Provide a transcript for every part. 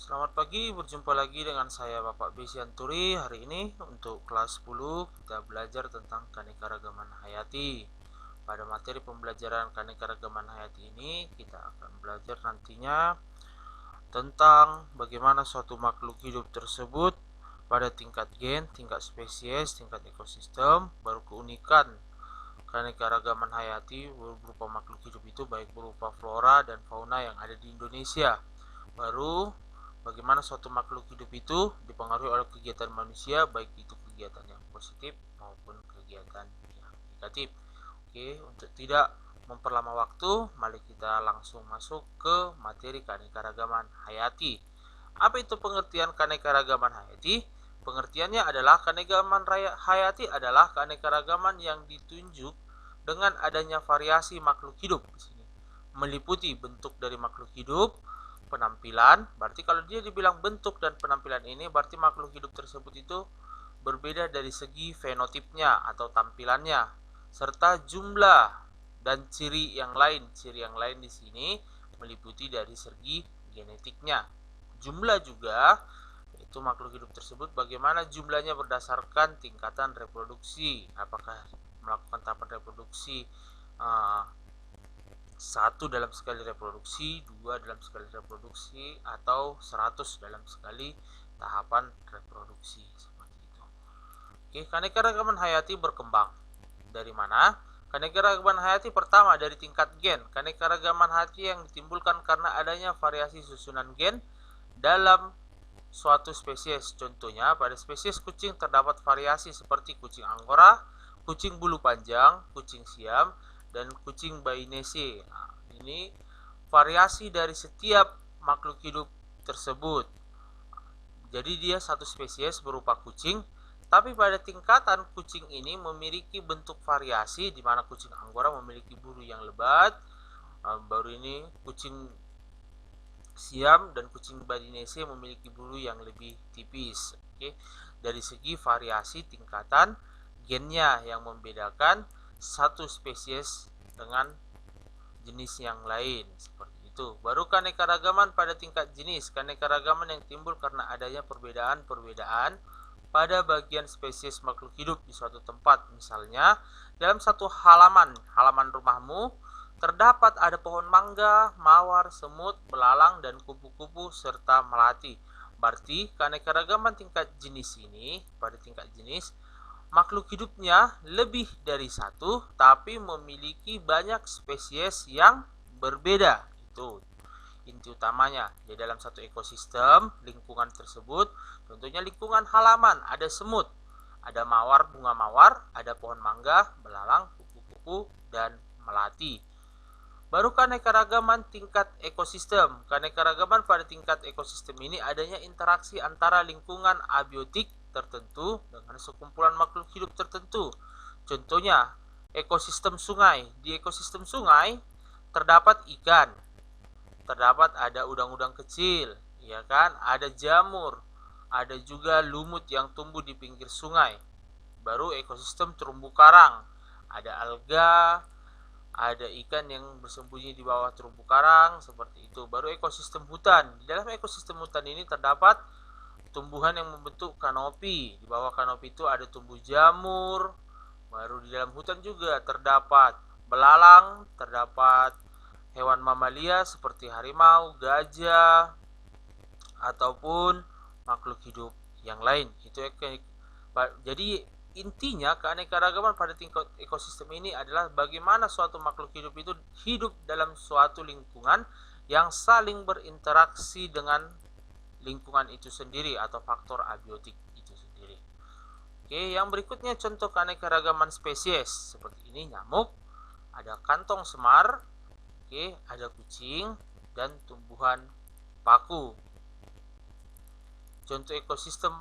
Selamat pagi, berjumpa lagi dengan saya Bapak Besianturi. Hari ini untuk kelas 10 kita belajar tentang keanekaragaman hayati. Pada materi pembelajaran keanekaragaman hayati ini kita akan belajar nantinya tentang bagaimana suatu makhluk hidup tersebut pada tingkat gen, tingkat spesies, tingkat ekosistem, baru keunikan keanekaragaman hayati berupa makhluk hidup itu baik berupa flora dan fauna yang ada di Indonesia. Baru bagaimana suatu makhluk hidup itu dipengaruhi oleh kegiatan manusia, baik itu kegiatan yang positif maupun kegiatan yang negatif. Oke, untuk tidak memperlama waktu, mari kita langsung masuk ke materi keanekaragaman hayati. Apa itu pengertian keanekaragaman hayati? Pengertiannya adalah keanekaragaman hayati adalah keanekaragaman yang ditunjuk dengan adanya variasi makhluk hidup di sini. Meliputi bentuk dari makhluk hidup, penampilan, berarti kalau dia dibilang bentuk dan penampilan ini berarti makhluk hidup tersebut itu berbeda dari segi fenotipnya atau tampilannya, serta jumlah dan ciri yang lain. Ciri yang lain di sini meliputi dari segi genetiknya. Jumlah juga itu makhluk hidup tersebut bagaimana jumlahnya berdasarkan tingkatan reproduksi, apakah melakukan tahapan reproduksi satu dalam sekali reproduksi, dua dalam sekali reproduksi, atau 100 dalam sekali tahapan reproduksi, seperti itu. Oke, keanekaragaman hayati berkembang dari mana? Keanekaragaman hayati pertama dari tingkat gen. Keanekaragaman hayati yang ditimbulkan karena adanya variasi susunan gen dalam suatu spesies. Contohnya, pada spesies kucing terdapat variasi seperti kucing Angora, kucing bulu panjang, kucing Siam, dan kucing Bainese. Nah, ini variasi dari setiap makhluk hidup tersebut. Jadi dia satu spesies berupa kucing, tapi pada tingkatan kucing ini memiliki bentuk variasi di mana kucing Angora memiliki bulu yang lebat, baru ini kucing Siam dan kucing Bainese memiliki bulu yang lebih tipis. Oke, dari segi variasi tingkatan gennya yang membedakan satu spesies dengan jenis yang lain, seperti itu. Baru keanekaragaman pada tingkat jenis. Keanekaragaman yang timbul karena adanya perbedaan-perbedaan pada bagian spesies makhluk hidup di suatu tempat. Misalnya, dalam satu halaman rumahmu terdapat ada pohon mangga, mawar, semut, belalang, dan kupu-kupu serta melati. Berarti keanekaragaman tingkat jenis ini, pada tingkat jenis, makhluk hidupnya lebih dari satu, tapi memiliki banyak spesies yang berbeda. Itu inti utamanya. Di dalam satu ekosistem, lingkungan tersebut, contohnya lingkungan halaman, ada semut, ada mawar, bunga mawar, ada pohon mangga, belalang, kupu-kupu, dan melati. Baru keanekaragaman tingkat ekosistem. Keanekaragaman pada tingkat ekosistem ini adanya interaksi antara lingkungan abiotik tertentu dengan sekumpulan makhluk hidup tertentu. Contohnya, ekosistem sungai. Di ekosistem sungai terdapat ikan, terdapat ada udang-udang kecil, ya kan? Ada jamur, ada juga lumut yang tumbuh di pinggir sungai. Baru ekosistem terumbu karang, ada alga, ada ikan yang bersembunyi di bawah terumbu karang, seperti itu. Baru ekosistem hutan. Di dalam ekosistem hutan ini terdapat tumbuhan yang membentuk kanopi. Di bawah kanopi itu ada tumbuh jamur. Baru di dalam hutan juga terdapat belalang, terdapat hewan mamalia seperti harimau, gajah, ataupun makhluk hidup yang lain. Itu jadi intinya keanekaragaman pada tingkat ekosistem ini adalah bagaimana suatu makhluk hidup itu hidup dalam suatu lingkungan yang saling berinteraksi dengan lingkungan itu sendiri atau faktor abiotik itu sendiri. Oke, yang berikutnya contoh keanekaragaman spesies seperti ini nyamuk, ada kantong semar, oke, ada kucing dan tumbuhan paku. Contoh ekosistem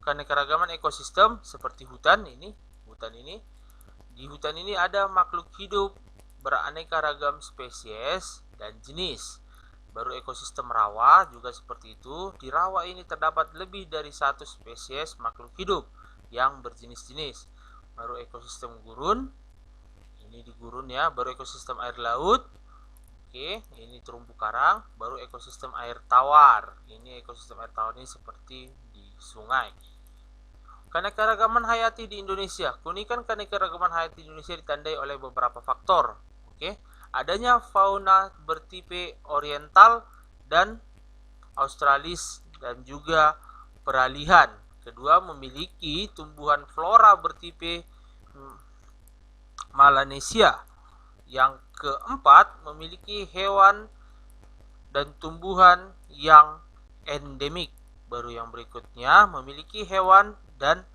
keanekaragaman ekosistem seperti hutan ini. Di hutan ini ada makhluk hidup beraneka ragam spesies dan jenis. Baru ekosistem rawa juga seperti itu. Di rawa ini terdapat lebih dari satu spesies makhluk hidup yang berjenis-jenis. Baru ekosistem gurun, ini di gurun ya. Baru ekosistem air laut. Oke, ini terumbu karang, baru ekosistem air tawar. Ini ekosistem air tawar ini seperti di sungai. Keanekaragaman hayati di Indonesia. Keunikan keanekaragaman hayati di Indonesia ditandai oleh beberapa faktor. Oke, adanya fauna bertipe oriental dan australis dan juga peralihan. Kedua, memiliki tumbuhan flora bertipe Melanesia. Yang keempat, memiliki hewan dan tumbuhan yang endemik. Baru yang berikutnya, memiliki hewan dan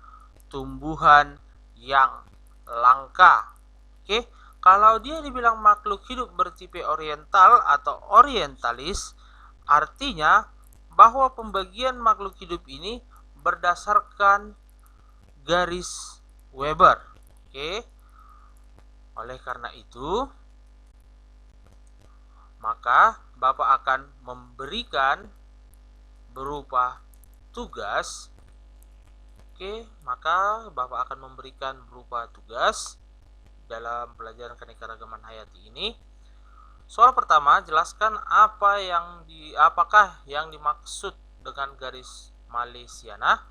tumbuhan yang langka. Oke, kalau dia dibilang makhluk hidup bertipe oriental atau orientalis, artinya bahwa pembagian makhluk hidup ini berdasarkan garis Weber. Oke, oleh karena itu, maka Bapak akan memberikan berupa tugas. Oke, maka Bapak akan memberikan berupa tugas dalam pelajaran keanekaragaman hayati ini. Soal pertama, jelaskan apakah yang dimaksud dengan garis Malaysiana.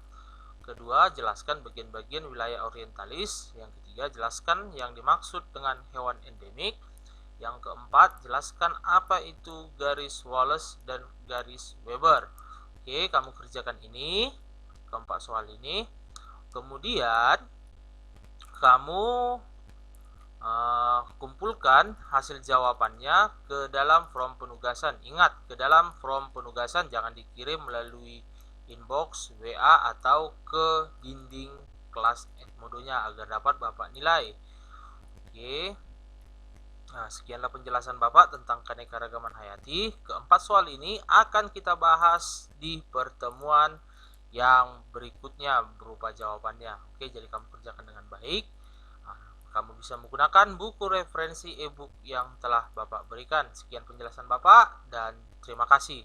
Kedua, jelaskan bagian-bagian wilayah orientalis. Yang ketiga, jelaskan yang dimaksud dengan hewan endemik. Yang keempat, jelaskan apa itu garis Wallace dan garis Weber. Oke, kamu kerjakan ini, keempat soal ini. Kemudian kamu kumpulkan hasil jawabannya ke dalam form penugasan. Ingat, ke dalam form penugasan jangan dikirim melalui inbox, WA, atau ke dinding kelas Edmodonya agar dapat Bapak nilai. Oke. Nah, sekianlah penjelasan Bapak tentang keanekaragaman hayati. Keempat soal ini akan kita bahas di pertemuan yang berikutnya berupa jawabannya. Oke, jadi kamu kerjakan dengan baik. Nah, kamu bisa menggunakan buku referensi e-book yang telah Bapak berikan. Sekian penjelasan Bapak dan terima kasih.